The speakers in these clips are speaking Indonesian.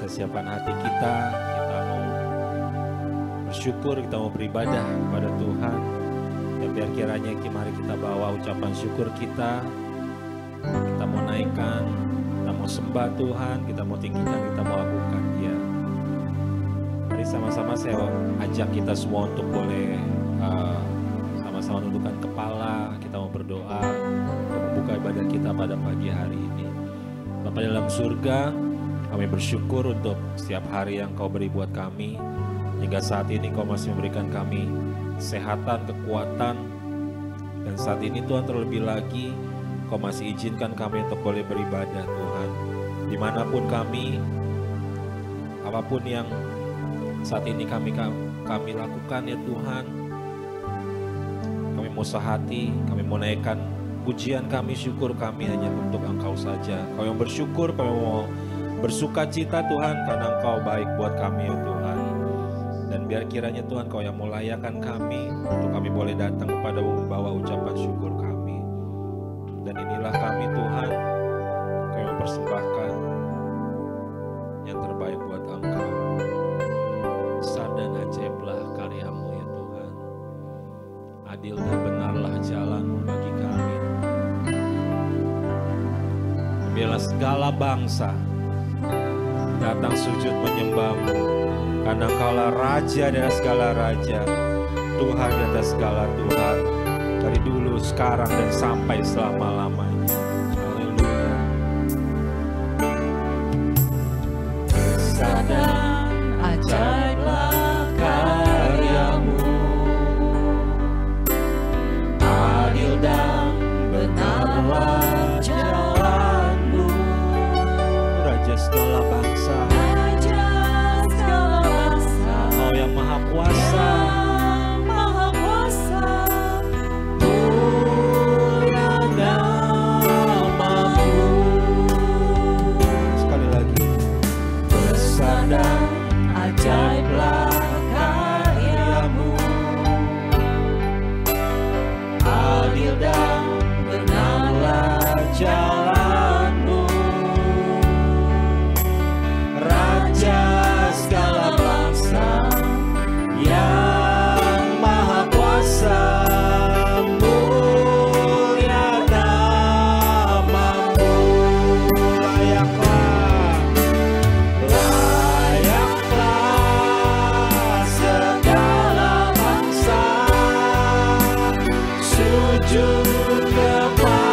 siapkan hati kita mau bersyukur, kita mau beribadah kepada Tuhan. Dan biar kiranya mari kita bawa ucapan syukur kita mau naikkan, kita mau sembah Tuhan, kita mau tinggikan, kita mau lakukan Dia. Mari sama-sama saya ajak kita semua untuk boleh sama-sama tundukkan kepala, kita mau berdoa untuk membuka ibadah kita pada pagi hari ini. Bapa dalam surga, kami bersyukur untuk setiap hari yang Kau beri buat kami. Hingga saat ini Kau masih memberikan kami kesehatan, kekuatan. Dan saat ini Tuhan terlebih lagi Kau masih izinkan kami untuk boleh beribadah Tuhan. Dimanapun kami, apapun yang saat ini kami lakukan ya Tuhan, kami mau sehati, kami mau naikkan pujian kami, syukur kami hanya untuk Engkau saja. Kau yang bersyukur, kami mau bersuka cita Tuhan karena Engkau baik buat kami ya Tuhan. Dan biar kiranya Tuhan Kau yang melayakan kami untuk kami boleh datang kepadamu membawa ucapan syukur kami. Dan inilah kami Tuhan, kami mempersembahkan yang terbaik buat Engkau. Besar dan ajaiblah karya-Mu ya Tuhan. Adil dan benarlah jalan-Mu bagi kami. Biarlah segala bangsa datang sujud menyembah-Mu, karena Engkaulah Raja dari segala Raja, Tuhan di atas segala Tuhan, dari dulu, sekarang, dan sampai selama-lamanya. Haleluya. Besar dan ajaiblah karya-Mu, adil dan benarlah jalan-Mu. Raja segala bangsa, Raja segala bangsa, Kau yang maha kuasa, Maha kuasa, mulia nama-Mu. sekali lagi. Besar dan ajaiblah karya-Mu, adil dan benarlah jalan-Mu. Raja segala bangsa yang maha kuasa, mulia nama-Mu. Layaklah segala bangsa sujud kepadamu,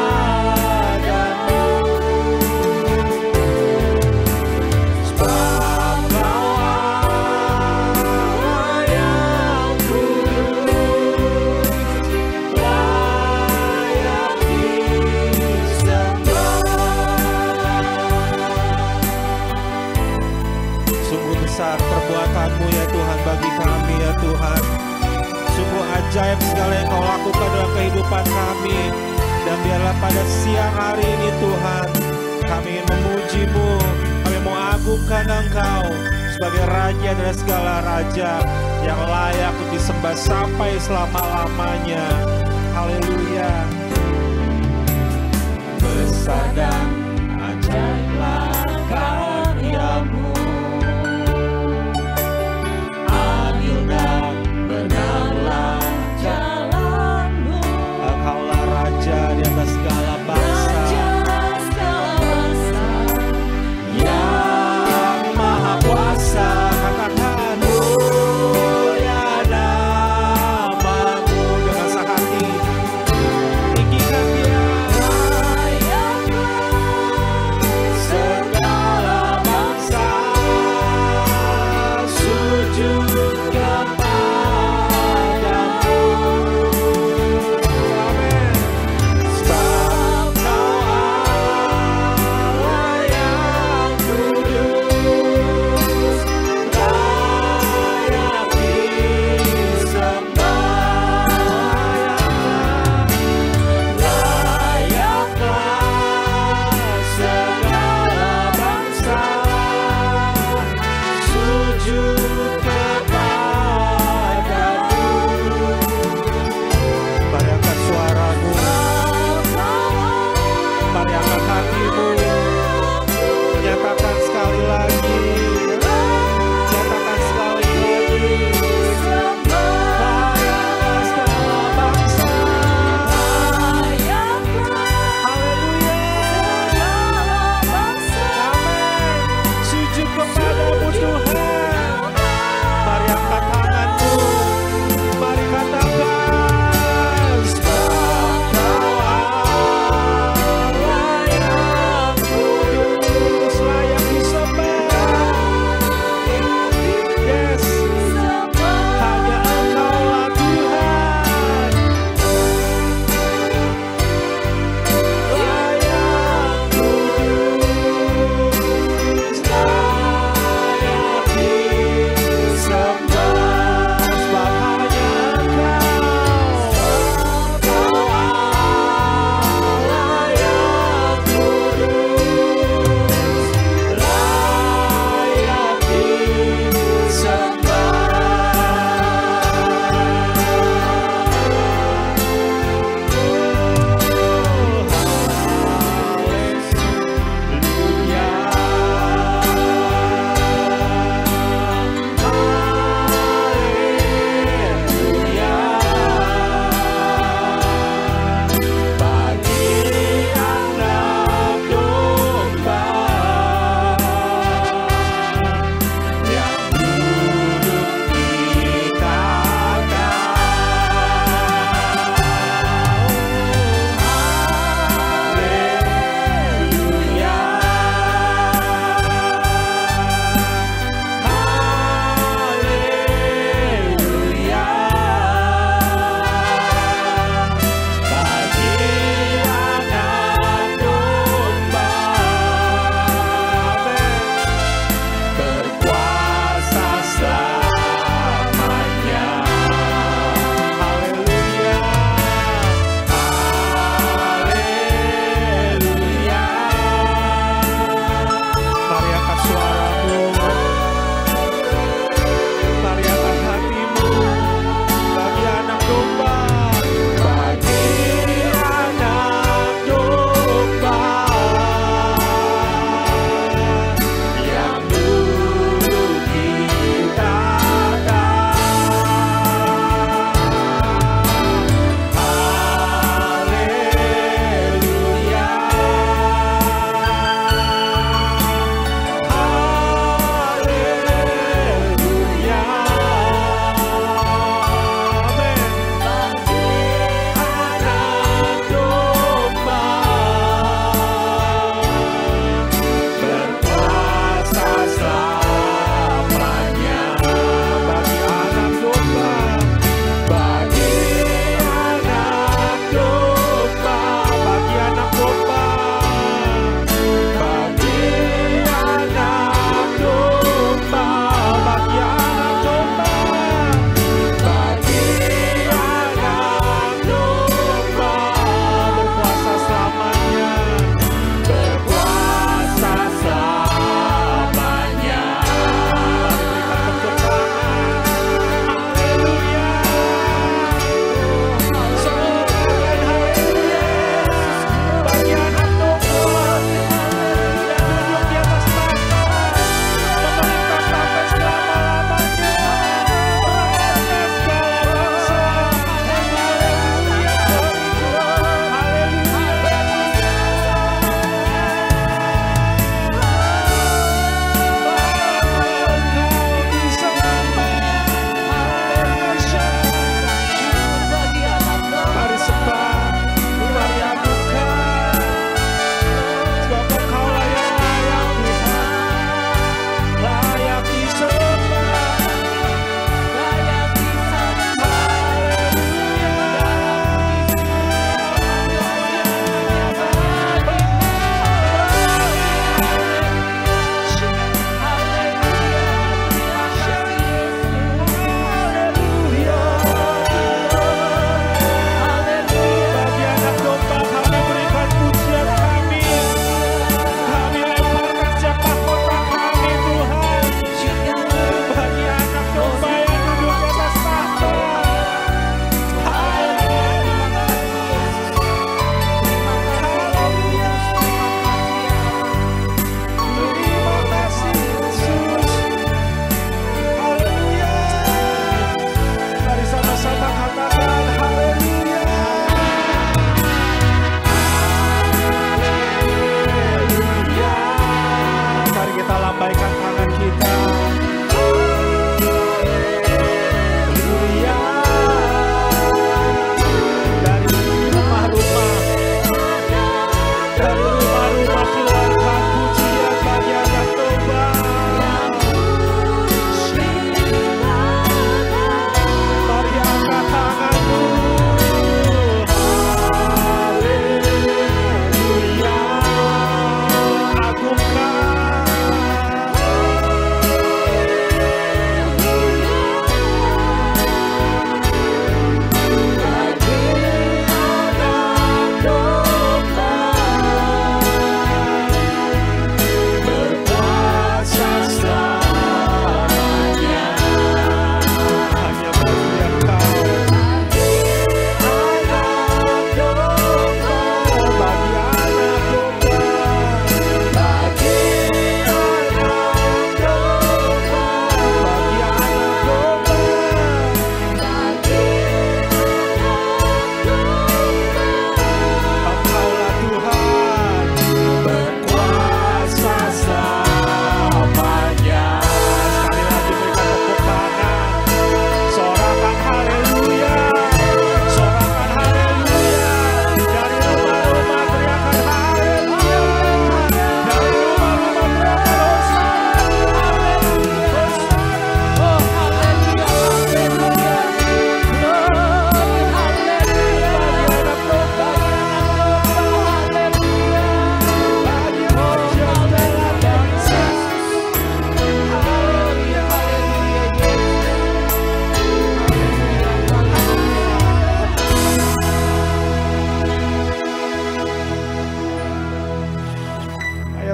sebab Kau Allah yang kudus, layak disembah. Sungguh besar perbuatan-Mu ya Tuhan bagi kami ya Tuhan. Sungguh ajaib segala yang Kau lakukan dalam kehidupan kami. Dan biarlah pada siang hari ini Tuhan, kami ingin memuji-Mu, kami mau agungkan Engkau sebagai Raja dari segala Raja yang layak untuk disembah sampai selama-lamanya. Haleluya. Besar dan ajaiblah karya-Mu, adil dan benarlah jalan-Mu. Engkaulah Raja di atas segala bangsa, Raja segala bangsa yang maha kuasa, katakan mulia nama-Mu. dengan sehati, tinggikan Dia. Layaklah segala bangsa sujud kepadamu, Amin. sebab Kau Allah yang kudus, layak disembah. Layaklah segala bangsa sujud kepadamu, Mari angkat suara-Mu, mari angkat hati-Mu, nyatakan sekali lagi,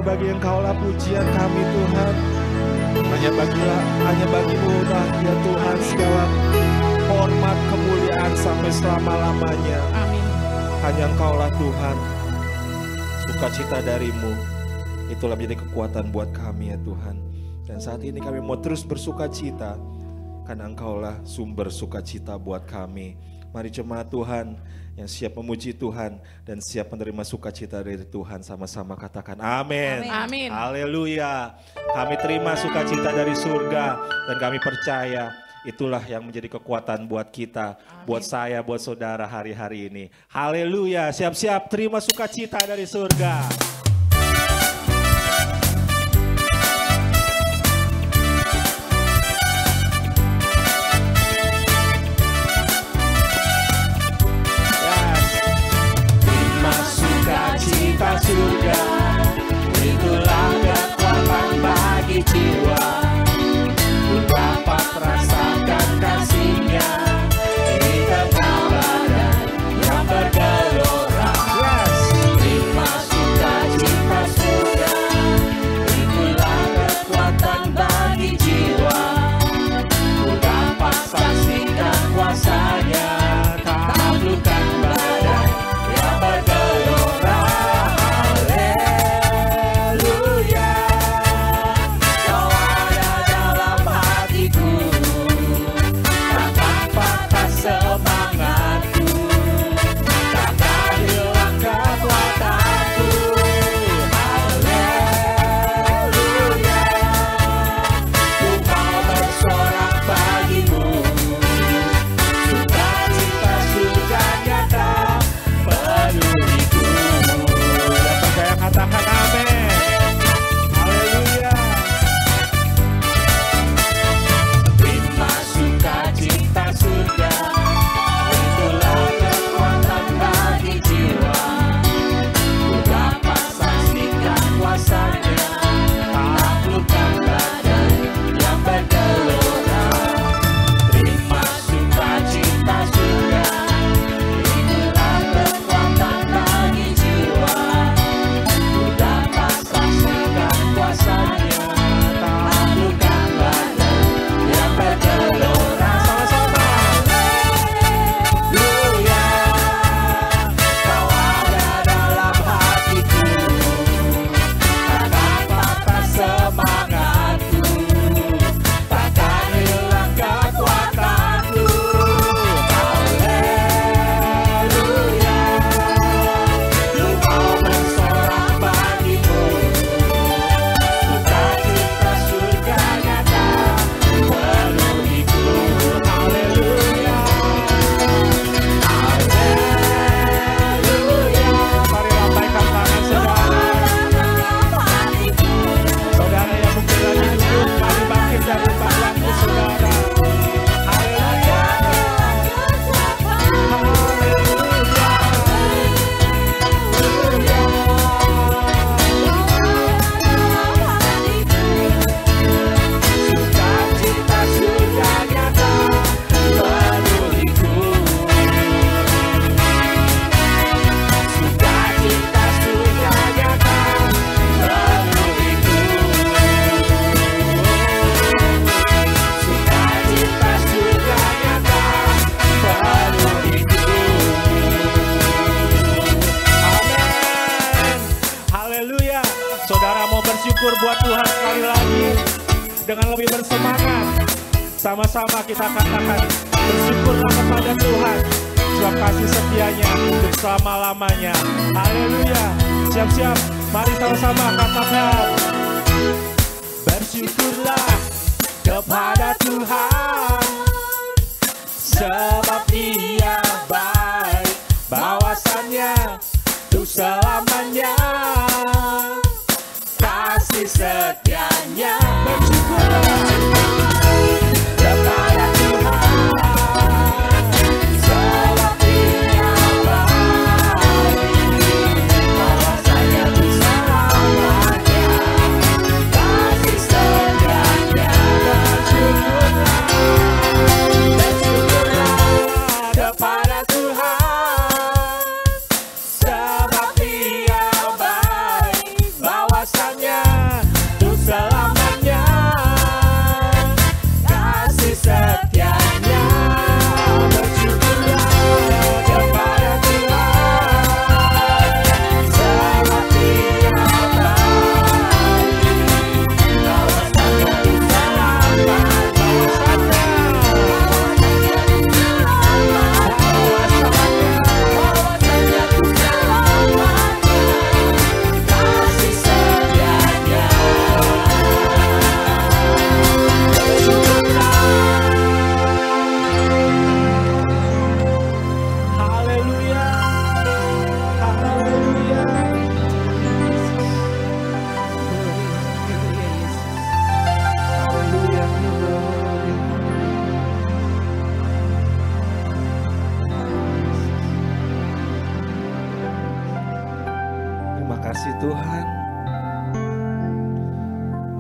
bagi Engkau-lah pujian kami Tuhan. Hanya bagimu lah ya Tuhan segala hormat kemuliaan sampai selama-lamanya. Amin. Hanya Engkau-lah Tuhan. Sukacita darimu itulah menjadi kekuatan buat kami ya Tuhan. Dan saat ini kami mau terus bersukacita karena Engkau-lah sumber sukacita buat kami. Mari jemaat Tuhan yang siap memuji Tuhan dan siap menerima sukacita dari Tuhan, sama-sama katakan amin. Amin. Haleluya. Kami terima sukacita dari surga dan kami percaya itulah yang menjadi kekuatan buat kita, buat saya, buat saudara hari-hari ini. Haleluya. Siap-siap terima sukacita dari surga. Surga, itulah kekuatan bagi jiwa. Ku dapat rasakan kasih-Nya di tengah badan yang bergelora. Terima sukacita surga, itulah kekuatan bagi jiwa. Ku dapat saksikan kuasa-Nya, taklukkan badan yang bergelora. Buat Tuhan sekali lagi dengan lebih bersemangat, sama-sama kita katakan bersyukurlah kepada Tuhan sebab kasih setia-Nya untuk selama-lamanya. Haleluya. Siap-siap, mari sama-sama katakan bersyukurlah kepada Tuhan sebab Ia baik, bahwasannya untuk selamanya. Kasih setia-Nya, bersyukurlah kepada Tuhan sebab Ia baik, bahwasanya untuk selamanya. Kasih setia-Nya, bersyukurlah kepada Tuhan sebab Ia baik, bahwasanya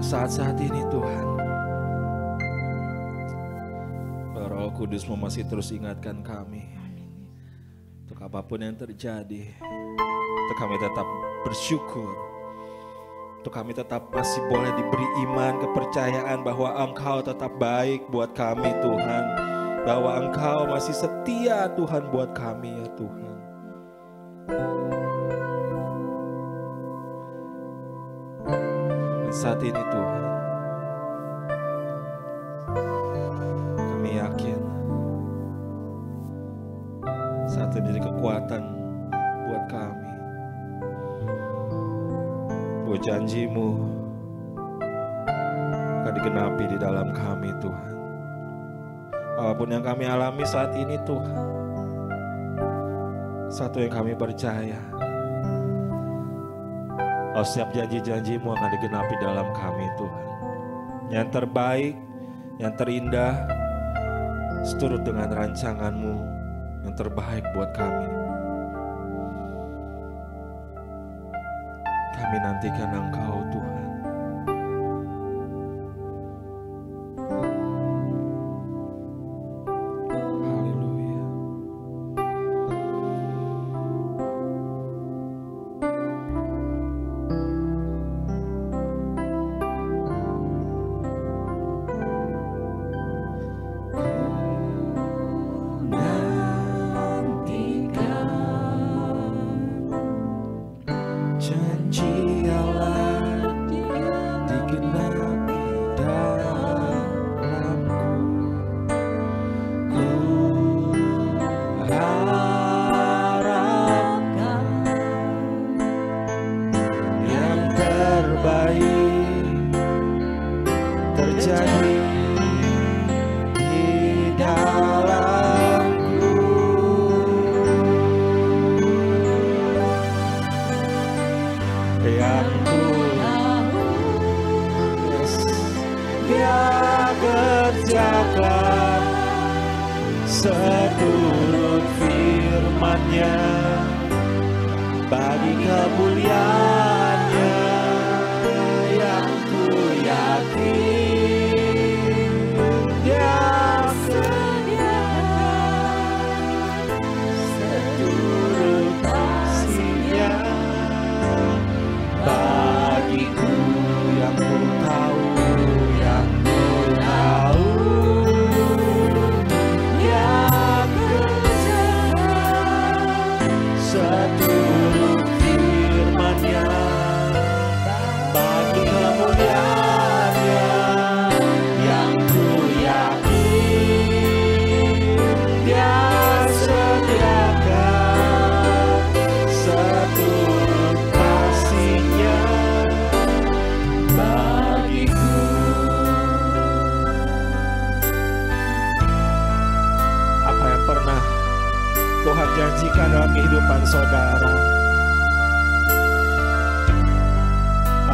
Saat-saat ini Tuhan, Roh Kudus-Mu masih terus ingatkan kami. Untuk apapun yang terjadi, untuk kami tetap bersyukur. Untuk kami tetap masih boleh diberi iman, kepercayaan bahwa Engkau tetap baik buat kami Tuhan. Bahwa Engkau masih setia Tuhan buat kami ya Tuhan. Dan saat ini Tuhan, kami yakin saat ini jadi kekuatan buat kami. Bahwa janji-Mu akan digenapi di dalam kami Tuhan. Apapun yang kami alami saat ini Tuhan, satu yang kami percaya, setiap janji-janji-Mu akan digenapi dalam kami Tuhan. Yang terbaik, yang terindah, seturut dengan rancangan-Mu yang terbaik buat kami. Kami nantikan Engkau Tuhan. seturut firman-Nya bagi kemuliaan-Nya yang ku yakin Dia sediakan seturut kasih-Nya bagiku yang ku tahu. Tuhan janjikan dalam kehidupan saudara,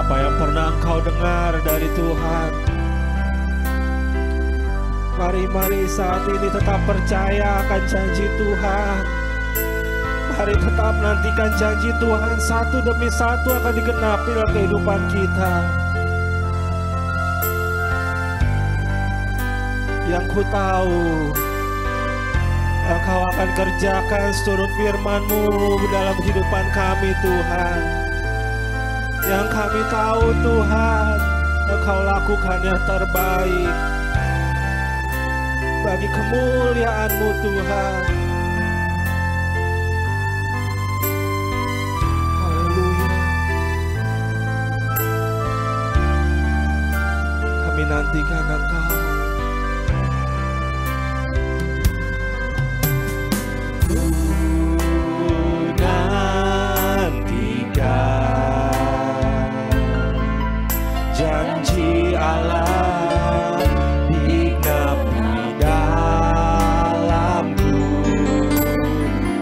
apa yang pernah engkau dengar dari Tuhan, mari saat ini tetap percaya akan janji Tuhan. Mari tetap nantikan janji Tuhan, satu demi satu akan digenapi dalam kehidupan kita. Yang ku tahu, Engkau akan kerjakan seturut firman-Mu dalam kehidupan kami Tuhan. Yang kami tahu Tuhan, Engkau lakukan yang terbaik bagi kemuliaan-Mu Tuhan. Haleluya. Kami nantikan Engkau. Janji Allah digenapi dalamku,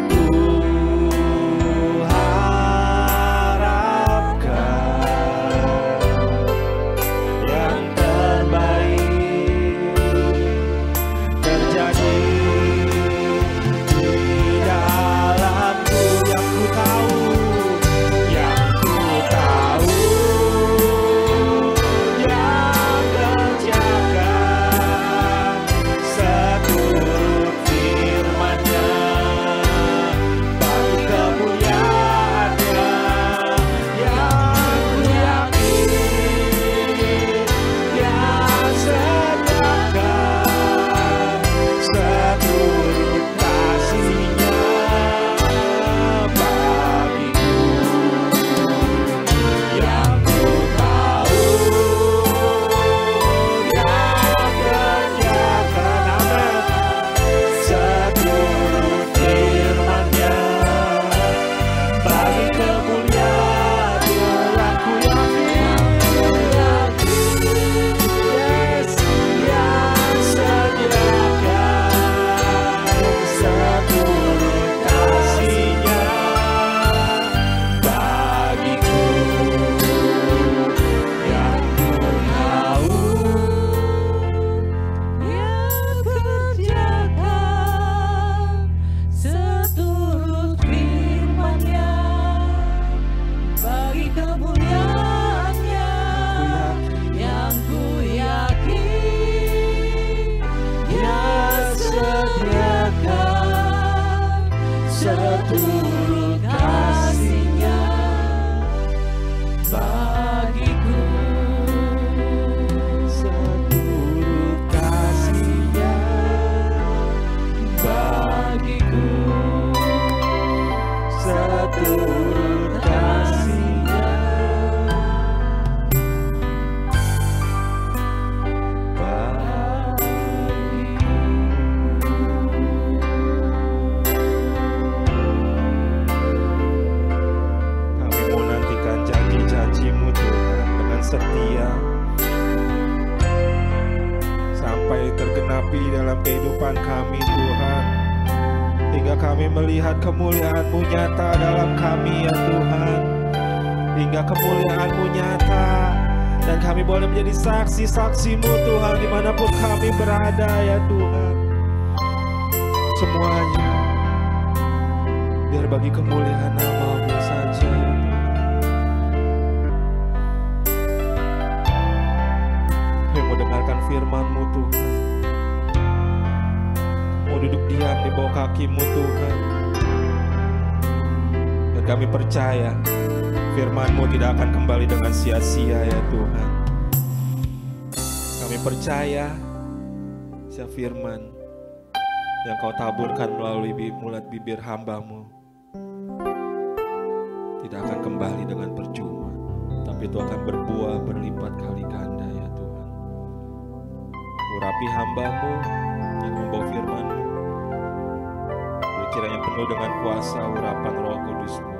ku harapkan yang terbaik bagiku seturut kasih-Nya, bagiku seturut kasih-Nya, Kami mau nantikan janji-janji-Mu Tuhan dengan setia sampai tergenapi dalam kehidupan kami Tuhan, hingga kami melihat kemuliaan-Mu nyata dalam kami ya Tuhan, hingga kemuliaan-Mu nyata dan kami boleh menjadi saksi-saksi-Mu Tuhan dimanapun kami berada ya Tuhan. Semuanya biar bagi kemuliaan nama-Mu saja ya Tuhan. Kami mau dengarkan firman-Mu Tuhan, mau duduk diam di bawah kaki-Mu Tuhan, dan kami percaya firman-Mu tidak akan kembali dengan sia-sia ya Tuhan. Kami percaya setiap firman yang Kau taburkan melalui mulut bibir hamba-Mu tidak akan kembali dengan percuma, tapi itu akan berbuah berlipat kali ganda ya Tuhan. Urapi hamba-Mu yang membawa firman-Mu, kiranya penuh dengan kuasa urapan Roh Kudus-Mu,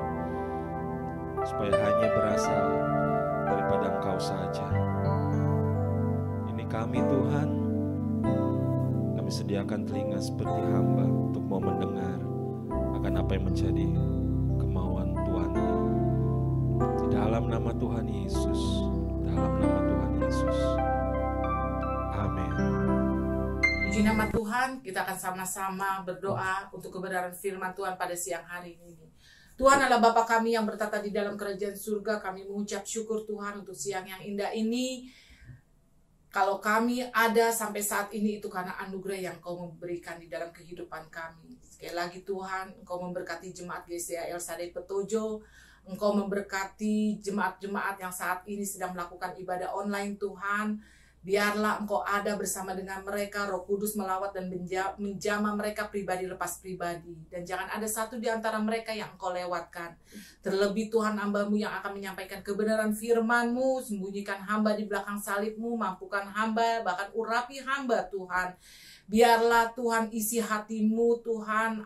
supaya hanya berasal daripada Engkau saja. Ini kami Tuhan, kami sediakan telinga seperti hamba untuk mau mendengar akan apa yang menjadi kemauan Tuhan-Nya. Di dalam nama Tuhan Yesus, dalam nama Tuhan Yesus. Amin. Puji nama Tuhan, kita akan sama-sama berdoa untuk kebenaran firman Tuhan pada siang hari ini. Tuhan adalah Bapa kami yang bertata di dalam kerajaan surga. Kami mengucap syukur Tuhan untuk siang yang indah ini. Kalau kami ada sampai saat ini itu karena anugerah yang Kau memberikan di dalam kehidupan kami. Sekali lagi Tuhan, Engkau memberkati jemaat GCA El Shaddai Petojo. Engkau memberkati jemaat-jemaat yang saat ini sedang melakukan ibadah online Tuhan. Biarlah Engkau ada bersama dengan mereka, Roh Kudus melawat dan menjamah mereka pribadi lepas pribadi. Dan jangan ada satu di antara mereka yang Engkau lewatkan. Terlebih Tuhan hamba-Mu yang akan menyampaikan kebenaran firman-Mu, sembunyikan hamba di belakang salib-Mu, mampukan hamba, bahkan urapi hamba Tuhan. Biarlah Tuhan isi hati-Mu Tuhan,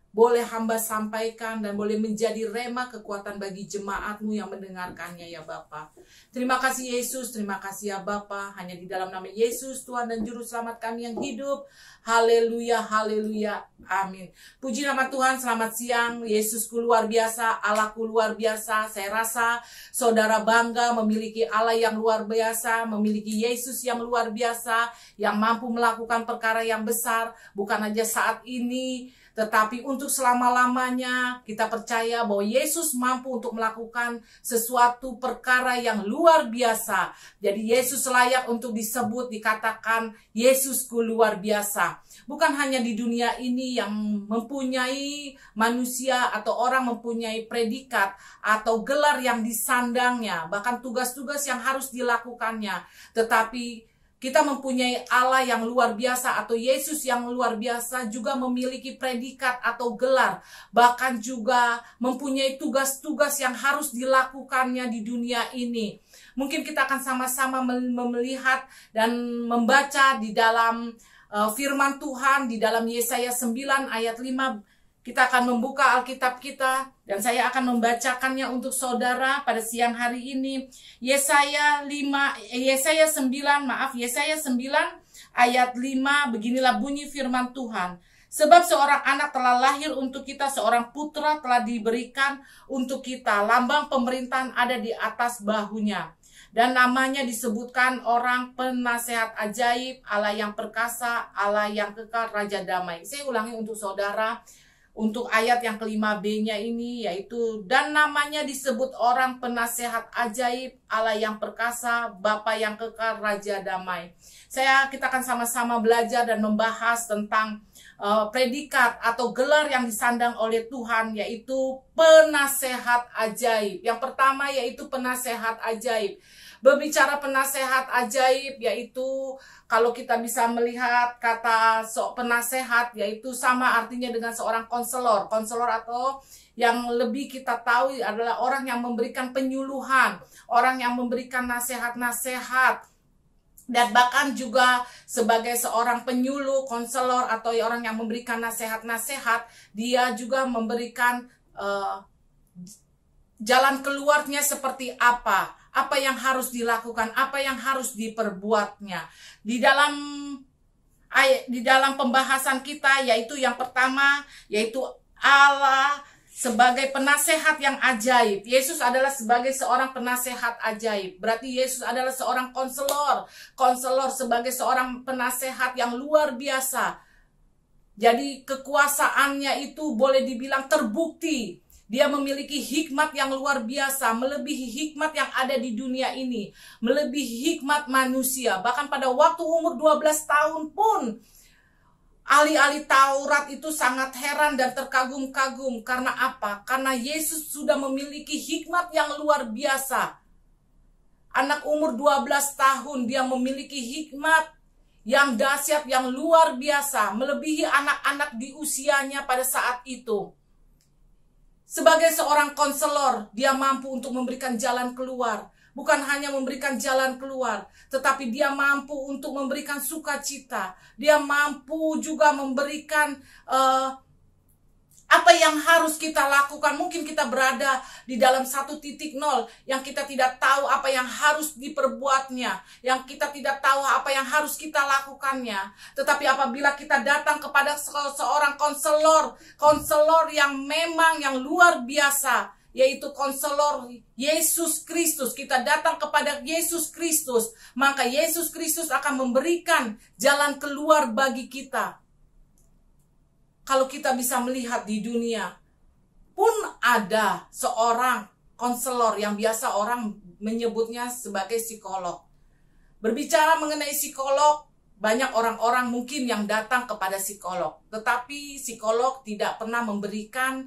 boleh hamba sampaikan dan boleh menjadi rema kekuatan bagi jemaat-Mu yang mendengarkannya ya Bapa. Terima kasih Yesus, terima kasih ya Bapa. Hanya di dalam nama Yesus Tuhan dan Juru Selamat kami yang hidup. Haleluya, haleluya, amin. Puji nama Tuhan, selamat siang. Yesusku luar biasa, Allahku luar biasa. Saya rasa saudara bangga memiliki Allah yang luar biasa, memiliki Yesus yang luar biasa, yang mampu melakukan perkara yang besar, bukan aja saat ini, tetapi untuk selama-lamanya. Kita percaya bahwa Yesus mampu untuk melakukan sesuatu perkara yang luar biasa. Jadi Yesus layak untuk disebut, dikatakan Yesusku luar biasa. Bukan hanya di dunia ini yang mempunyai manusia atau orang mempunyai predikat atau gelar yang disandangnya, bahkan tugas-tugas yang harus dilakukannya, tetapi kita mempunyai Allah yang luar biasa atau Yesus yang luar biasa juga memiliki predikat atau gelar. Bahkan juga mempunyai tugas-tugas yang harus dilakukannya di dunia ini. Mungkin kita akan sama-sama melihat dan membaca di dalam firman Tuhan di dalam Yesaya 9 ayat 5. Kita akan membuka Alkitab kita dan saya akan membacakannya untuk saudara pada siang hari ini. Yesaya 9 ayat 5, beginilah bunyi firman Tuhan. Sebab seorang anak telah lahir untuk kita, seorang putra telah diberikan untuk kita. Lambang pemerintahan ada di atas bahunya. Dan namanya disebutkan orang penasehat ajaib, Allah yang perkasa, Allah yang kekal, Raja damai. Saya ulangi untuk saudara. Untuk ayat yang kelima B-nya ini yaitu, dan namanya disebut orang penasehat ajaib, Allah yang perkasa, Bapa yang kekal, Raja damai. Kita akan sama-sama belajar dan membahas tentang predikat atau gelar yang disandang oleh Tuhan, yaitu penasehat ajaib. Yang pertama yaitu penasehat ajaib. Berbicara penasehat ajaib, yaitu kalau kita bisa melihat kata penasehat, yaitu sama artinya dengan seorang konselor. Konselor atau yang lebih kita tahu adalah orang yang memberikan penyuluhan, orang yang memberikan nasihat-nasihat. Dan bahkan juga sebagai seorang penyuluh, konselor, atau orang yang memberikan nasihat-nasihat, dia juga memberikan jalan keluarnya seperti apa yang harus dilakukan, apa yang harus diperbuatnya. Di dalam pembahasan kita, yaitu yang pertama, yaitu Allah sebagai penasehat yang ajaib. Yesus adalah sebagai seorang penasehat ajaib. Berarti Yesus adalah seorang konselor. Konselor sebagai seorang penasehat yang luar biasa. Jadi kekuasaannya itu boleh dibilang terbukti. Dia memiliki hikmat yang luar biasa, melebihi hikmat yang ada di dunia ini. Melebihi hikmat manusia. Bahkan pada waktu umur 12 tahun pun, ahli-ahli Taurat itu sangat heran dan terkagum-kagum. Karena apa? Karena Yesus sudah memiliki hikmat yang luar biasa. Anak umur 12 tahun, dia memiliki hikmat yang dahsyat, yang luar biasa. Melebihi anak-anak di usianya pada saat itu. Sebagai seorang konselor, dia mampu untuk memberikan jalan keluar. Bukan hanya memberikan jalan keluar, tetapi dia mampu untuk memberikan sukacita. Dia mampu juga memberikan apa yang harus kita lakukan. Mungkin kita berada di dalam 1.0 yang kita tidak tahu apa yang harus diperbuatnya, yang kita tidak tahu apa yang harus kita lakukannya. Tetapi apabila kita datang kepada seorang konselor yang memang yang luar biasa, yaitu konselor Yesus Kristus, kita datang kepada Yesus Kristus, maka Yesus Kristus akan memberikan jalan keluar bagi kita. Kalau kita bisa melihat di dunia pun ada seorang konselor yang biasa orang menyebutnya sebagai psikolog. Berbicara mengenai psikolog, banyak orang-orang mungkin yang datang kepada psikolog, tetapi psikolog tidak pernah memberikan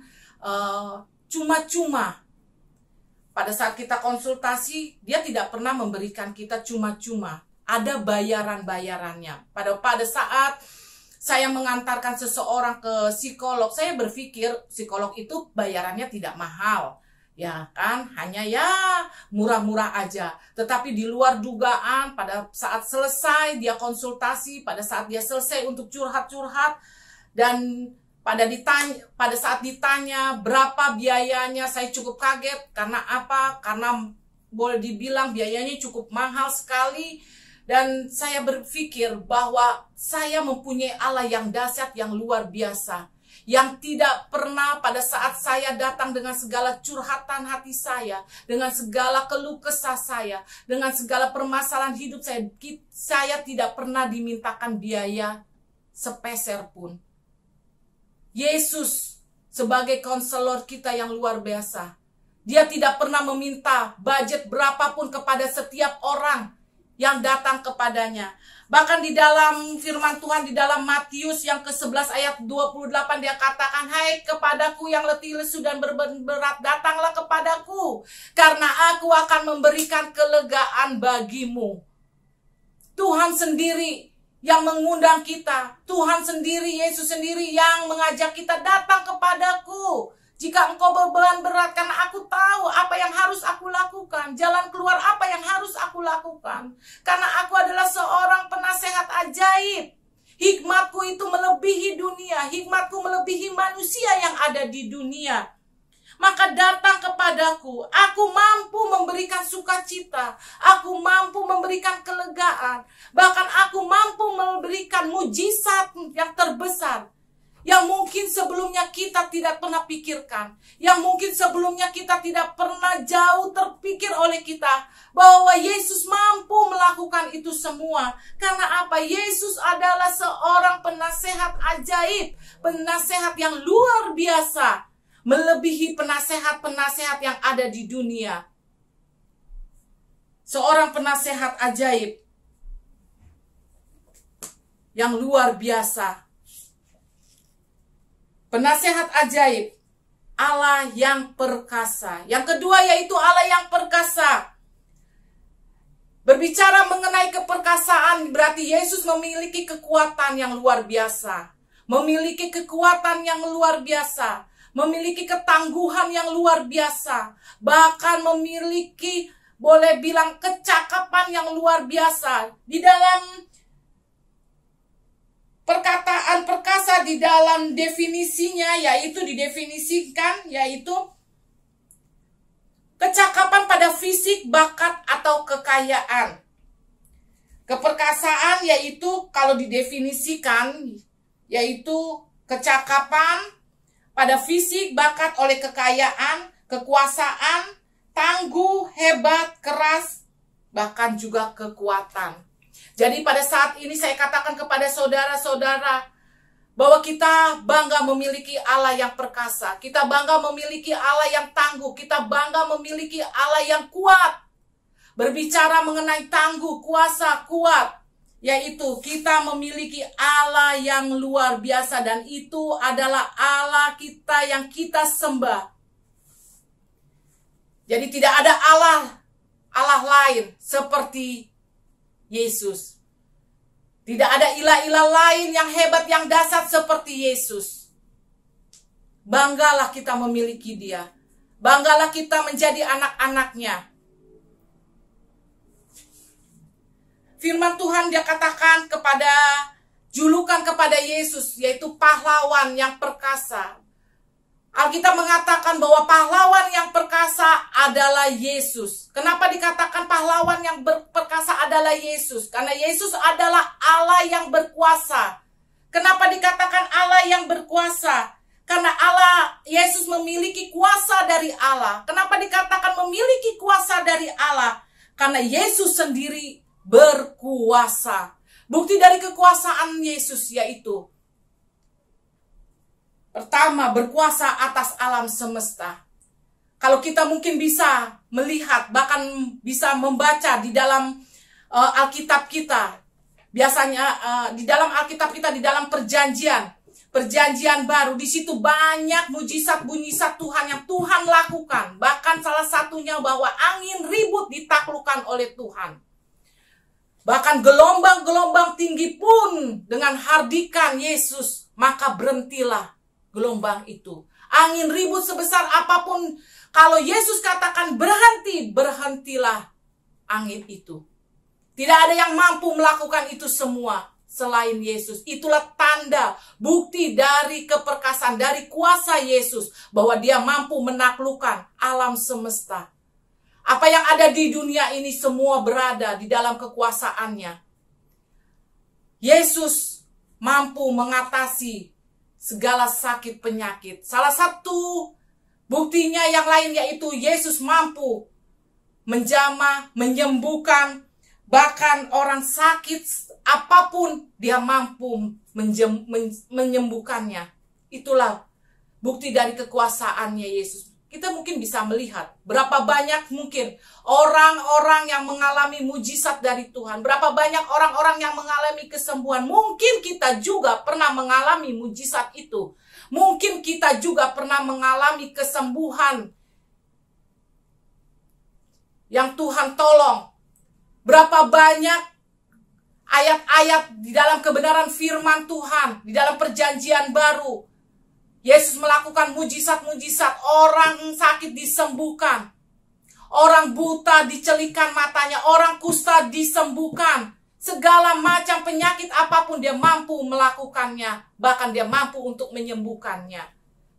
cuma-cuma. Pada saat kita konsultasi, dia tidak pernah memberikan kita cuma-cuma. Ada bayaran-bayarannya. Pada saat saya mengantarkan seseorang ke psikolog, saya berpikir psikolog itu bayarannya tidak mahal. Ya kan, hanya ya murah-murah aja. Tetapi di luar dugaan, pada saat selesai dia konsultasi, pada saat dia selesai untuk curhat-curhat, dan pada saat ditanya berapa biayanya, saya cukup kaget. Karena apa? Karena boleh dibilang biayanya cukup mahal sekali. Dan saya berpikir bahwa saya mempunyai Allah yang dahsyat, yang luar biasa. Yang tidak pernah pada saat saya datang dengan segala curhatan hati saya, dengan segala keluh kesah saya, dengan segala permasalahan hidup saya tidak pernah dimintakan biaya sepeser pun. Yesus sebagai konselor kita yang luar biasa. Dia tidak pernah meminta budget berapapun kepada setiap orang yang datang kepadanya. Bahkan di dalam firman Tuhan, di dalam Matius yang ke-11 ayat 28, dia katakan, "Hai kepadaku yang letih lesu dan berat, datanglah kepadaku, karena aku akan memberikan kelegaan bagimu." Tuhan sendiri yang mengundang kita. Tuhan sendiri, Yesus sendiri yang mengajak kita, datang kepadaku. Jika engkau beban berat, karena aku tahu apa yang harus aku lakukan. Jalan keluar apa yang harus aku lakukan. Karena aku adalah seorang penasehat ajaib. Hikmatku itu melebihi dunia. Hikmatku melebihi manusia yang ada di dunia. Maka datang kepadaku. Aku mampu memberikan sukacita. Aku mampu memberikan kelegaan. Bahkan aku mampu memberikan mujizat yang terbesar. Yang mungkin sebelumnya kita tidak pernah pikirkan. Yang mungkin sebelumnya kita tidak pernah jauh terpikir oleh kita. Bahwa Yesus mampu melakukan itu semua. Karena apa? Yesus adalah seorang penasehat ajaib. Penasehat yang luar biasa. Melebihi penasehat-penasehat yang ada di dunia. Seorang penasehat ajaib. Yang luar biasa. Penasehat ajaib, Allah yang perkasa. Yang kedua yaitu Allah yang perkasa. Berbicara mengenai keperkasaan berarti Yesus memiliki kekuatan yang luar biasa. Memiliki kekuatan yang luar biasa. Memiliki ketangguhan yang luar biasa. Bahkan memiliki, boleh bilang, kecakapan yang luar biasa. Di dalam perkataan perkasa, di dalam definisinya, yaitu didefinisikan, yaitu kecakapan pada fisik, bakat, atau kekayaan. Keperkasaan yaitu kalau didefinisikan, yaitu kecakapan pada fisik, bakat oleh kekayaan, kekuasaan, tangguh, hebat, keras, bahkan juga kekuatan. Jadi pada saat ini saya katakan kepada saudara-saudara, bahwa kita bangga memiliki Allah yang perkasa. Kita bangga memiliki Allah yang tangguh. Kita bangga memiliki Allah yang kuat. Berbicara mengenai tangguh, kuasa, kuat, yaitu kita memiliki Allah yang luar biasa. Dan itu adalah Allah kita yang kita sembah. Jadi tidak ada Allah lain seperti Yesus. Tidak ada ilah-ilah lain yang hebat, yang dahsyat seperti Yesus. Banggalah kita memiliki Dia. Banggalah kita menjadi anak-anaknya. Firman Tuhan Dia katakan kepada, julukan kepada Yesus, yaitu pahlawan yang perkasa. Alkitab mengatakan bahwa pahlawan yang perkasa adalah Yesus. Kenapa dikatakan pahlawan yang perkasa adalah Yesus? Karena Yesus adalah Allah yang berkuasa. Kenapa dikatakan Allah yang berkuasa? Karena Yesus memiliki kuasa dari Allah. Kenapa dikatakan memiliki kuasa dari Allah? Karena Yesus sendiri berkuasa. Bukti dari kekuasaan Yesus yaitu, pertama, berkuasa atas alam semesta. Kalau kita mungkin bisa melihat, bahkan bisa membaca di dalam Alkitab kita. Biasanya di dalam Alkitab kita, di dalam perjanjian baru, di situ banyak mujizat-mujizat Tuhan yang Tuhan lakukan. Bahkan salah satunya bahwa angin ribut ditaklukkan oleh Tuhan. Bahkan gelombang-gelombang tinggi pun dengan hardikan Yesus, maka berhentilah gelombang itu. Angin ribut sebesar apapun, kalau Yesus katakan berhenti, berhentilah angin itu. Tidak ada yang mampu melakukan itu semua selain Yesus. Itulah tanda, bukti dari keperkasaan, dari kuasa Yesus, bahwa Dia mampu menaklukkan alam semesta. Apa yang ada di dunia ini semua berada di dalam kekuasaannya. Yesus mampu mengatasi segala sakit penyakit. Salah satu buktinya yang lain yaitu Yesus mampu menjamah, menyembuhkan, bahkan orang sakit apapun Dia mampu menyembuhkannya. Itulah bukti dari kekuasaannya Yesus. Kita mungkin bisa melihat berapa banyak mungkin orang-orang yang mengalami mujizat dari Tuhan. Berapa banyak orang-orang yang mengalami kesembuhan. Mungkin kita juga pernah mengalami mujizat itu. Mungkin kita juga pernah mengalami kesembuhan yang Tuhan tolong. Berapa banyak ayat-ayat di dalam kebenaran firman Tuhan, di dalam perjanjian baru. Yesus melakukan mujizat-mujizat, orang sakit disembuhkan, orang buta dicelikan matanya, orang kusta disembuhkan. Segala macam penyakit apapun Dia mampu melakukannya, bahkan Dia mampu untuk menyembuhkannya.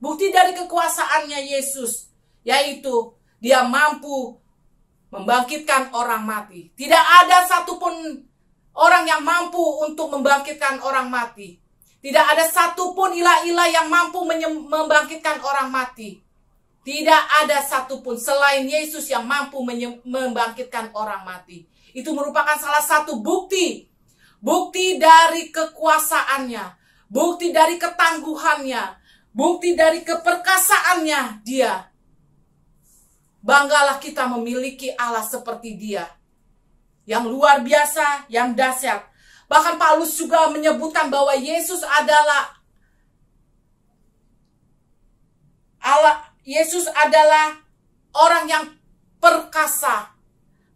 Bukti dari kekuasaannya Yesus, yaitu Dia mampu membangkitkan orang mati. Tidak ada satupun orang yang mampu untuk membangkitkan orang mati. Tidak ada satupun ilah-ilah yang mampu membangkitkan orang mati. Tidak ada satupun selain Yesus yang mampu membangkitkan orang mati. Itu merupakan salah satu bukti. Bukti dari kekuasaannya. Bukti dari ketangguhannya. Bukti dari keperkasaannya Dia. Banggalah kita memiliki Allah seperti Dia. Yang luar biasa, yang dahsyat. Bahkan Paulus juga menyebutkan bahwa Yesus adalah Yesus adalah orang yang perkasa.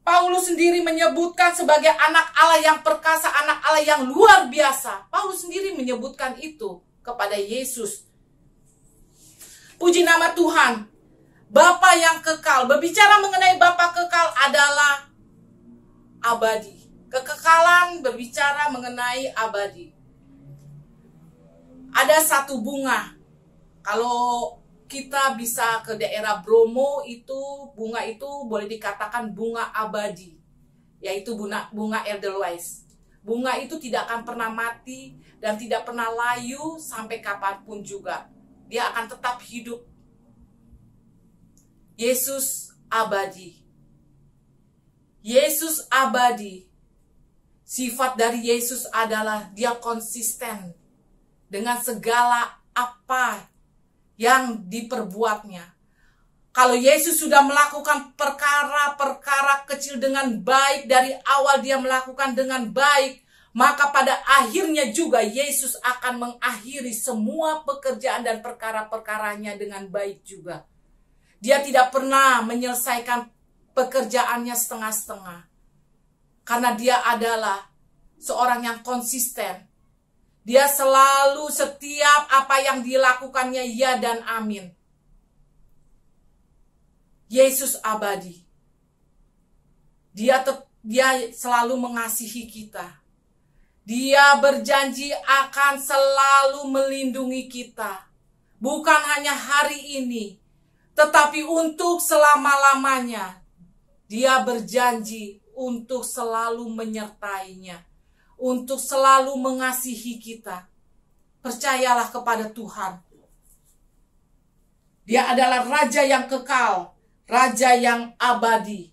Paulus sendiri menyebutkan sebagai anak Allah yang perkasa, anak Allah yang luar biasa. Paulus sendiri menyebutkan itu kepada Yesus. Puji nama Tuhan. Bapa yang kekal. Berbicara mengenai Bapa kekal adalah abadi. Kekekalan berbicara mengenai abadi. Ada satu bunga. Kalau kita bisa ke daerah Bromo, itu bunga itu boleh dikatakan bunga abadi, yaitu bunga Edelweiss. Bunga itu tidak akan pernah mati dan tidak pernah layu sampai kapanpun juga. Dia akan tetap hidup. Yesus abadi. Yesus abadi. Sifat dari Yesus adalah dia konsisten dengan segala apa yang diperbuatnya. Kalau Yesus sudah melakukan perkara-perkara kecil dengan baik, dari awal dia melakukan dengan baik, maka pada akhirnya juga Yesus akan mengakhiri semua pekerjaan dan perkara-perkaranya dengan baik juga. Dia tidak pernah menyelesaikan pekerjaannya setengah-setengah. Karena dia adalah seorang yang konsisten. Dia selalu setiap apa yang dilakukannya ya dan amin. Yesus abadi. Dia selalu mengasihi kita. Dia berjanji akan selalu melindungi kita. Bukan hanya hari ini, tetapi untuk selama-lamanya. Dia berjanji untuk selalu menyertainya. Untuk selalu mengasihi kita. Percayalah kepada Tuhan. Dia adalah Raja yang kekal, Raja yang abadi,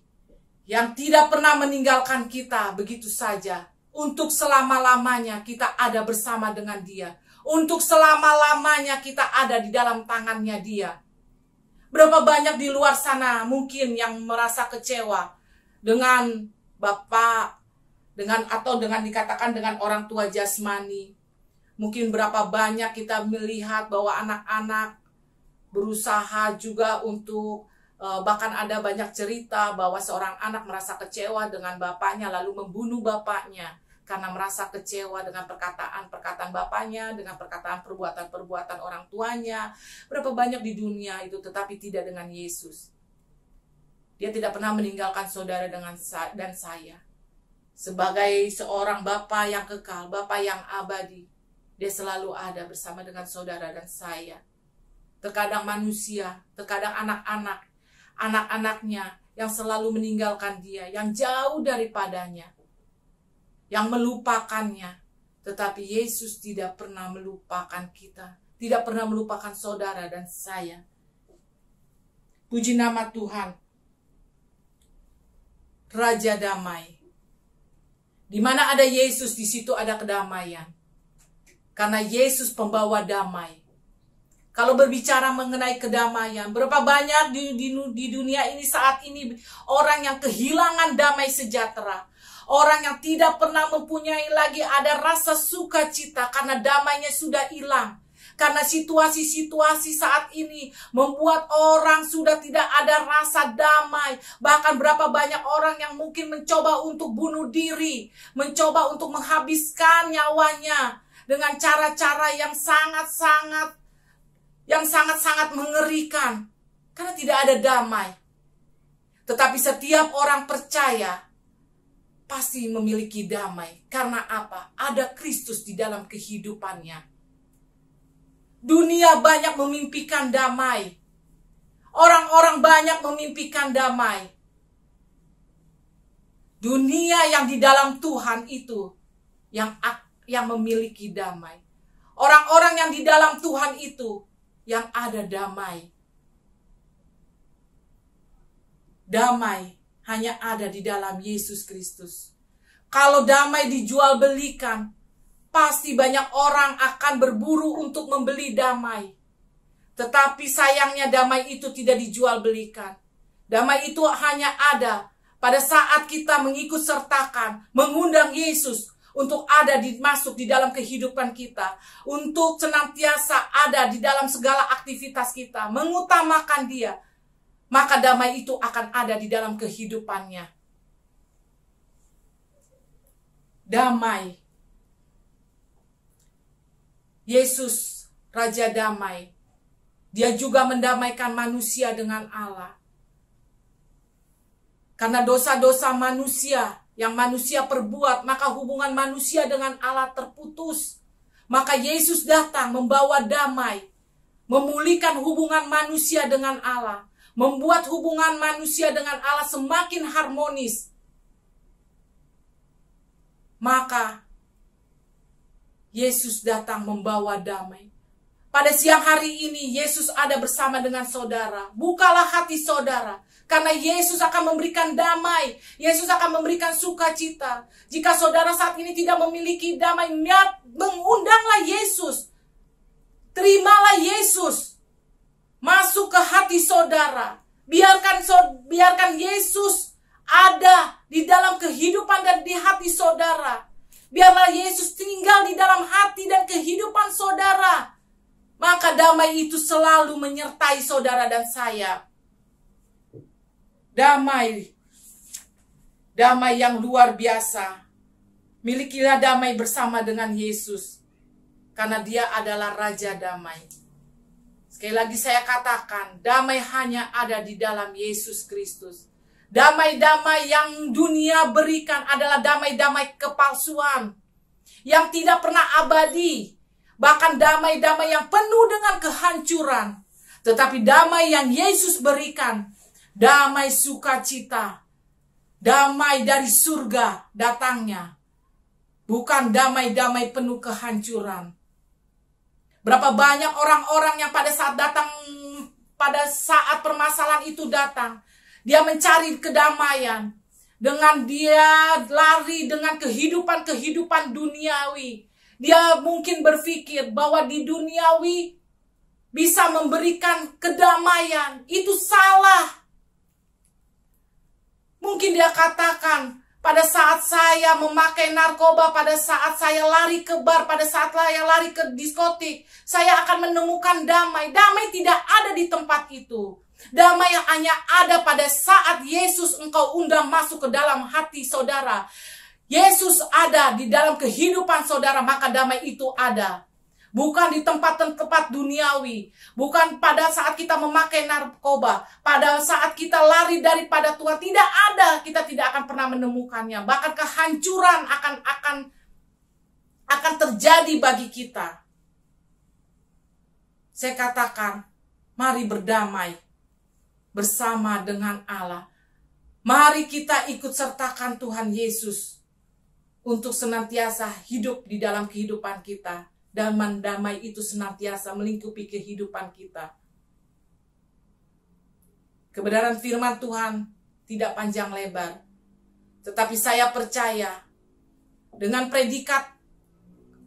yang tidak pernah meninggalkan kita begitu saja. Untuk selama-lamanya kita ada bersama dengan Dia. Untuk selama-lamanya kita ada di dalam tangannya Dia. Berapa banyak di luar sana mungkin yang merasa kecewa dengan Bapak, dengan dikatakan dengan orang tua jasmani. Mungkin berapa banyak kita melihat bahwa anak-anak berusaha juga untuk bahkan ada banyak cerita bahwa seorang anak merasa kecewa dengan bapaknya lalu membunuh bapaknya karena merasa kecewa dengan perkataan bapaknya, dengan perbuatan orang tuanya. Berapa banyak di dunia itu, tetapi tidak dengan Yesus. Dia tidak pernah meninggalkan saudara dan saya. Sebagai seorang Bapa yang kekal, Bapa yang abadi, Dia selalu ada bersama dengan saudara dan saya. Terkadang manusia, terkadang anak-anaknya yang selalu meninggalkan Dia, yang jauh daripadanya, yang melupakannya. Tetapi Yesus tidak pernah melupakan kita, tidak pernah melupakan saudara dan saya. Puji nama Tuhan. Raja damai. Di mana ada Yesus, di situ ada kedamaian. Karena Yesus pembawa damai. Kalau berbicara mengenai kedamaian, berapa banyak di dunia ini saat ini orang yang kehilangan damai sejahtera. Orang yang tidak pernah mempunyai lagi ada rasa sukacita karena damainya sudah hilang. Karena situasi-situasi saat ini membuat orang sudah tidak ada rasa damai. Bahkan berapa banyak orang yang mungkin mencoba untuk bunuh diri, mencoba untuk menghabiskan nyawanya dengan cara-cara yang sangat-sangat mengerikan. Karena tidak ada damai. Tetapi setiap orang percaya pasti memiliki damai. Karena apa? Ada Kristus di dalam kehidupannya. Dunia banyak memimpikan damai. Orang-orang banyak memimpikan damai. Dunia yang di dalam Tuhan itu yang memiliki damai. Orang-orang yang di dalam Tuhan itu yang ada damai. Damai hanya ada di dalam Yesus Kristus. Kalau damai dijual belikan, pasti banyak orang akan berburu untuk membeli damai. Tetapi sayangnya damai itu tidak dijual belikan. Damai itu hanya ada pada saat kita mengikut sertakan, mengundang Yesus untuk ada masuk di dalam kehidupan kita, untuk senantiasa ada di dalam segala aktivitas kita, mengutamakan Dia, maka damai itu akan ada di dalam kehidupannya. Damai. Yesus, Raja Damai. Dia juga mendamaikan manusia dengan Allah. Karena dosa-dosa manusia yang manusia perbuat, maka hubungan manusia dengan Allah terputus. Maka Yesus datang membawa damai, memulihkan hubungan manusia dengan Allah, membuat hubungan manusia dengan Allah semakin harmonis. Maka Yesus datang membawa damai. Pada siang hari ini Yesus ada bersama dengan saudara. Bukalah hati saudara, karena Yesus akan memberikan damai. Yesus akan memberikan sukacita. Jika saudara saat ini tidak memiliki damai, mengundanglah Yesus. Terimalah Yesus masuk ke hati saudara. Biarkan Yesus ada di dalam kehidupan dan di hati saudara. Biarlah Yesus tinggal di dalam hati dan kehidupan saudara. Maka damai itu selalu menyertai saudara dan saya. Damai. Damai yang luar biasa. Milikilah damai bersama dengan Yesus. Karena Dia adalah Raja Damai. Sekali lagi saya katakan, damai hanya ada di dalam Yesus Kristus. Damai-damai yang dunia berikan adalah damai-damai kepalsuan, yang tidak pernah abadi. Bahkan damai-damai yang penuh dengan kehancuran. Tetapi damai yang Yesus berikan, damai sukacita, damai dari surga datangnya. Bukan damai-damai penuh kehancuran. Berapa banyak orang-orang yang pada saat permasalahan itu datang, dia mencari kedamaian. Dengan dia lari dengan kehidupan duniawi. Dia mungkin berpikir bahwa di duniawi bisa memberikan kedamaian. Itu salah. Mungkin dia katakan, pada saat saya memakai narkoba, pada saat saya lari ke bar, pada saat saya lari ke diskotik, saya akan menemukan damai. Damai tidak ada di tempat itu. Damai yang hanya ada pada saat Yesus engkau undang masuk ke dalam hati saudara. Yesus ada di dalam kehidupan saudara, maka damai itu ada. Bukan di tempat-tempat duniawi. Bukan pada saat kita memakai narkoba. Pada saat kita lari daripada Tuhan. Tidak ada. Kita tidak akan pernah menemukannya. Bahkan kehancuran akan terjadi bagi kita. Saya katakan, mari berdamai bersama dengan Allah. Mari kita ikut sertakan Tuhan Yesus untuk senantiasa hidup di dalam kehidupan kita. Dan damai itu senantiasa melingkupi kehidupan kita. Kebenaran firman Tuhan tidak panjang lebar. Tetapi saya percaya dengan predikat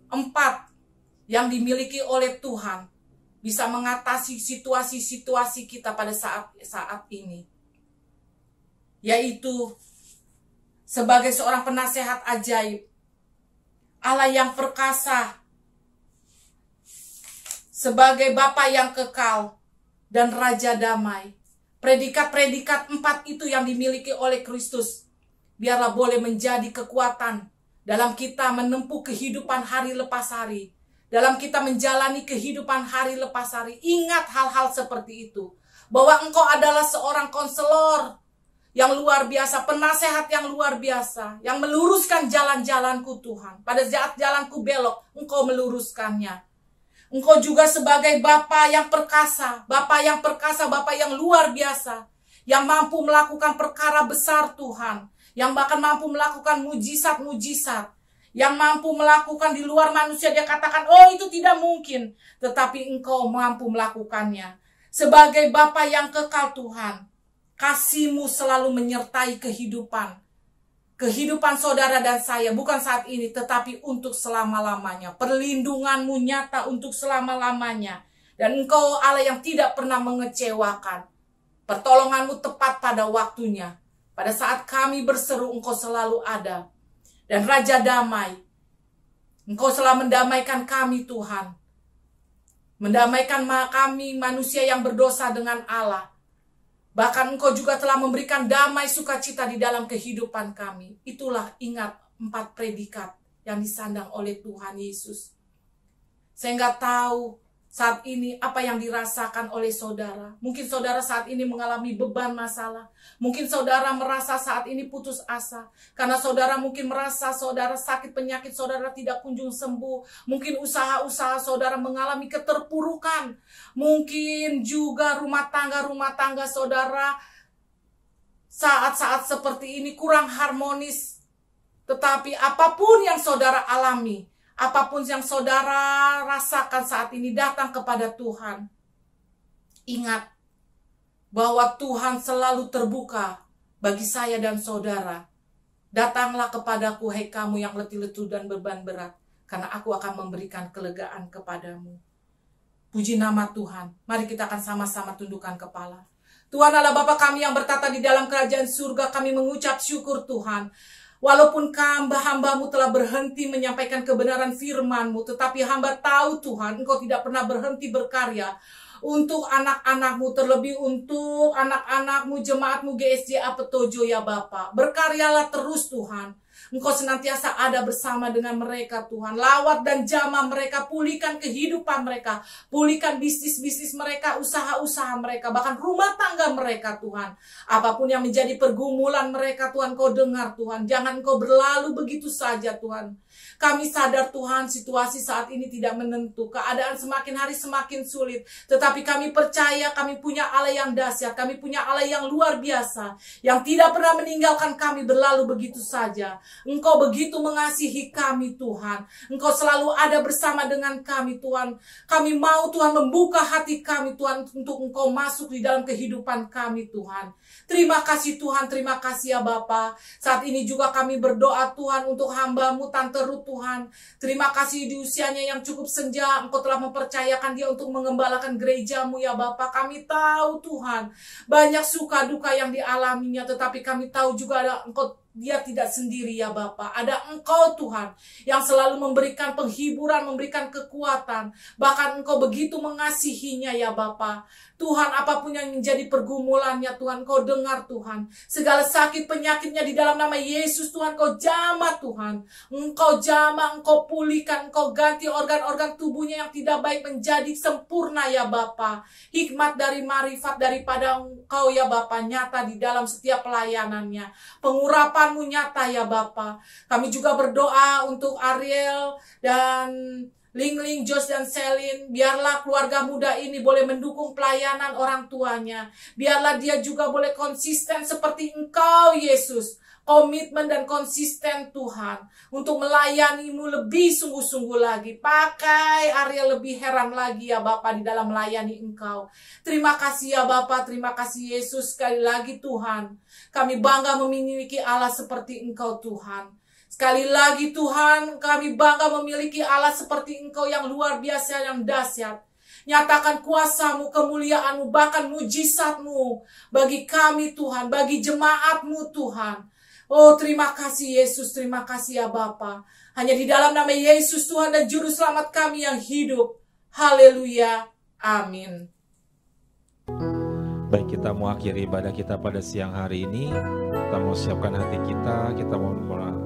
4 yang dimiliki oleh Tuhan bisa mengatasi situasi-situasi kita pada saat ini. Yaitu sebagai seorang penasehat ajaib, Allah yang perkasa, sebagai Bapa yang kekal dan Raja Damai. Predikat-predikat 4 itu yang dimiliki oleh Kristus, biarlah boleh menjadi kekuatan dalam kita menempuh kehidupan hari lepas hari. Dalam kita menjalani kehidupan hari lepas hari. Ingat hal-hal seperti itu. Bahwa engkau adalah seorang konselor yang luar biasa, penasehat yang luar biasa, yang meluruskan jalan-jalanku Tuhan. Pada saat jalanku belok, engkau meluruskannya. Engkau juga sebagai Bapa yang perkasa, Bapa yang perkasa, Bapa yang luar biasa, yang mampu melakukan perkara besar Tuhan, yang bahkan mampu melakukan mujizat-mujizat, yang mampu melakukan di luar manusia. Dia katakan, oh itu tidak mungkin, tetapi engkau mampu melakukannya. Sebagai Bapa yang kekal Tuhan, kasih-Mu selalu menyertai kehidupan saudara dan saya, bukan saat ini, tetapi untuk selama-lamanya. Perlindungan-Mu nyata untuk selama-lamanya. Dan engkau Allah yang tidak pernah mengecewakan. Pertolongan-Mu tepat pada waktunya. Pada saat kami berseru, engkau selalu ada. Dan Raja Damai Engkau telah mendamaikan kami Tuhan. Mendamaikan kami manusia yang berdosa dengan Allah. Bahkan Engkau juga telah memberikan damai sukacita di dalam kehidupan kami. Itulah ingat 4 predikat yang disandang oleh Tuhan Yesus. Saya nggak tahu saat ini apa yang dirasakan oleh saudara. Mungkin saudara saat ini mengalami beban masalah. Mungkin saudara merasa saat ini putus asa. Karena saudara mungkin merasa saudara sakit penyakit saudara tidak kunjung sembuh. Mungkin usaha-usaha saudara mengalami keterpurukan. Mungkin juga rumah tangga saudara saat-saat seperti ini kurang harmonis. Tetapi apapun yang saudara alami, apapun yang saudara rasakan saat ini, datang kepada Tuhan. Ingat bahwa Tuhan selalu terbuka bagi saya dan saudara. Datanglah kepadaku, hai kamu yang letih lesu dan beban berat, karena aku akan memberikan kelegaan kepadamu. Puji nama Tuhan. Mari kita akan sama-sama tundukkan kepala. Tuhan adalah Bapa kami yang bertata di dalam kerajaan surga. Kami mengucap syukur Tuhan. Walaupun hamba-hambamu telah berhenti menyampaikan kebenaran firman-Mu, tetapi hamba tahu Tuhan, Engkau tidak pernah berhenti berkarya untuk anak-anak-Mu, terlebih untuk anak-anak-Mu, jemaat-Mu GSJA Petojo ya Bapa. Berkaryalah terus Tuhan. Engkau senantiasa ada bersama dengan mereka Tuhan. Lawat dan jamah mereka, pulihkan kehidupan mereka, pulihkan bisnis-bisnis mereka, usaha-usaha mereka, bahkan rumah tangga mereka Tuhan. Apapun yang menjadi pergumulan mereka Tuhan, Kau dengar Tuhan. Jangan Kau berlalu begitu saja Tuhan. Kami sadar Tuhan, situasi saat ini tidak menentu, keadaan semakin hari semakin sulit. Tetapi kami percaya kami punya Allah yang dahsyat, kami punya Allah yang luar biasa, yang tidak pernah meninggalkan kami berlalu begitu saja. Engkau begitu mengasihi kami Tuhan. Engkau selalu ada bersama dengan kami Tuhan. Kami mau Tuhan membuka hati kami Tuhan untuk Engkau masuk di dalam kehidupan kami Tuhan. Terima kasih Tuhan, terima kasih ya Bapa. Saat ini juga kami berdoa Tuhan untuk hamba-Mu Tante Ruth Tuhan. Terima kasih di usianya yang cukup senja, Engkau telah mempercayakan dia untuk mengembalakan gereja-Mu ya Bapa. Kami tahu Tuhan, banyak suka duka yang dialaminya, tetapi kami tahu juga ada Engkau, dia tidak sendiri ya Bapa. Ada Engkau Tuhan yang selalu memberikan penghiburan, memberikan kekuatan. Bahkan Engkau begitu mengasihinya ya Bapa. Tuhan, apapun yang menjadi pergumulannya Tuhan, Kau dengar Tuhan. Segala sakit penyakitnya di dalam nama Yesus Tuhan, Kau jamah Tuhan. Engkau jamah, Engkau pulihkan, Engkau ganti organ-organ tubuhnya yang tidak baik menjadi sempurna ya Bapa. Hikmat dari marifat daripada Engkau ya Bapa nyata di dalam setiap pelayanannya. Pengurapan-Mu nyata ya Bapa. Kami juga berdoa untuk Ariel dan Ling, Jos dan Selin. Biarlah keluarga muda ini boleh mendukung pelayanan orang tuanya. Biarlah dia juga boleh konsisten seperti Engkau Yesus. Komitmen dan konsisten Tuhan untuk melayani-Mu lebih sungguh-sungguh lagi. Pakai Ariel lebih heran lagi ya Bapa di dalam melayani Engkau. Terima kasih ya Bapa, terima kasih Yesus. Sekali lagi Tuhan, kami bangga memiliki Allah seperti Engkau Tuhan. Sekali lagi Tuhan, kami bangga memiliki Allah seperti Engkau yang luar biasa, yang dahsyat. Nyatakan kuasa-Mu, kemuliaan-Mu, bahkan mujizat-Mu bagi kami Tuhan, bagi jemaat-Mu Tuhan. Oh terima kasih Yesus, terima kasih ya Bapa. Hanya di dalam nama Yesus Tuhan dan Juru Selamat kami yang hidup. Haleluya, amin. Baik, kita mau akhiri ibadah kita pada siang hari ini. Kita mau siapkan hati kita mau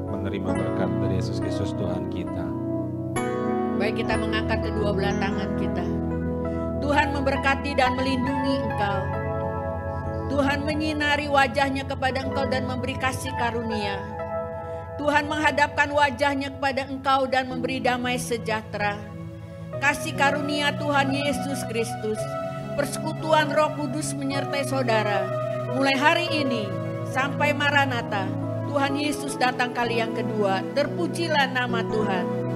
menerima berkat dari Yesus Kristus Tuhan kita. Baik, kita mengangkat kedua belah tangan kita. Tuhan memberkati dan melindungi engkau. Tuhan menyinari wajahnya kepada engkau dan memberi kasih karunia. Tuhan menghadapkan wajahnya kepada engkau dan memberi damai sejahtera. Kasih karunia Tuhan Yesus Kristus, persekutuan Roh Kudus menyertai saudara. Mulai hari ini sampai Maranatha, Tuhan Yesus datang kali yang kedua. Terpujilah nama Tuhan.